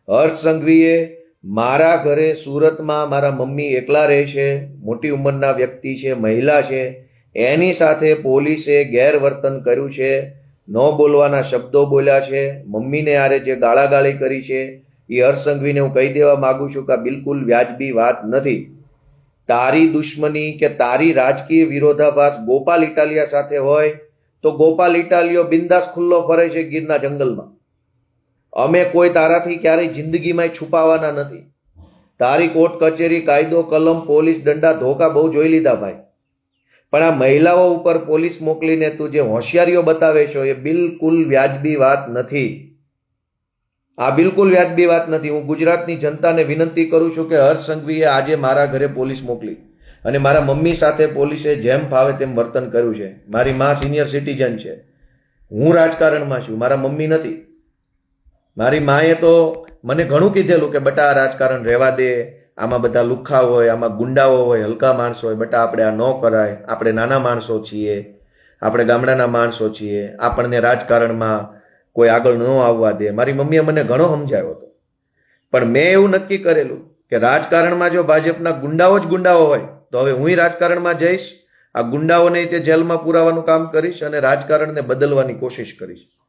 હર્ષ સંઘવીએ મારા ઘરે સુરતમાં મારા મમ્મી એકલા રહે છે, મોટી ઉંમરના વ્યક્તિ છે, મહિલા છે, એની સાથે પોલીસે ગેરવર્તન કર્યું છે, ન બોલવાના શબ્દો બોલ્યા છે, મમ્મીને આરે જે ગાળાગાળી કરી છે એ હર્ષ સંઘવીને હું કહી દેવા માંગુ છું કે આ બિલકુલ વ્યાજબી વાત નથી. તારી દુશ્મની કે તારી રાજકીય વિરોધાભાસ ગોપાલ ઇટાલિયા સાથે હોય તો ગોપાલ ઇટાલિયો બિંદાસ ખુલ્લો ફરે છે ગીરના જંગલમાં. અમે કોઈ તારાથી ક્યારેય જિંદગીમાં છુપાવાના નથી. તારી કોર્ટ કચેરી, કાયદો, કલમ, પોલીસ દંડા, ધોકા બહુ જોઈ લીધા ભાઈ, પણ આ મહિલાઓ ઉપર પોલીસ મોકલીને તું જે હોશિયારીઓ બતાવે છો એ બિલકુલ વ્યાજબી વાત નથી. આ બિલકુલ વ્યાજબી વાત નથી. હું ગુજરાતની જનતાને વિનંતી કરું છું કે હર્ષ સંઘવીએ આજે મારા ઘરે પોલીસ મોકલી અને મારા મમ્મી સાથે પોલીસે જેમ ફાવે તેમ વર્તન કર્યું છે. મારી મા સિનિયર સિટીઝન છે, હું રાજકારણમાં છું, મારા મમ્મી નથી. મારી માએ તો મને ઘણું કીધેલું કે બટા આ રાજકારણ રહેવા દે, આમાં બધા લુખ્ખા હોય, આમાં ગુંડાઓ હોય, હલકા માણસો હોય, બટા આપણે આ ન કરાય, આપણે નાના માણસો છીએ, આપણે ગામડાના માણસો છીએ, આપણને રાજકારણમાં કોઈ આગળ ન આવવા દે. મારી મમ્મીએ મને ઘણો સમજાવ્યો હતો, પણ મેં એવું નક્કી કરેલું કે રાજકારણમાં જો ભાજપના ગુંડાઓ જ ગુંડાઓ હોય તો હવે હું રાજકારણમાં જઈશ, આ ગુંડાઓને તે જેલમાં પુરાવાનું કામ કરીશ અને રાજકારણને બદલવાની કોશિશ કરીશ.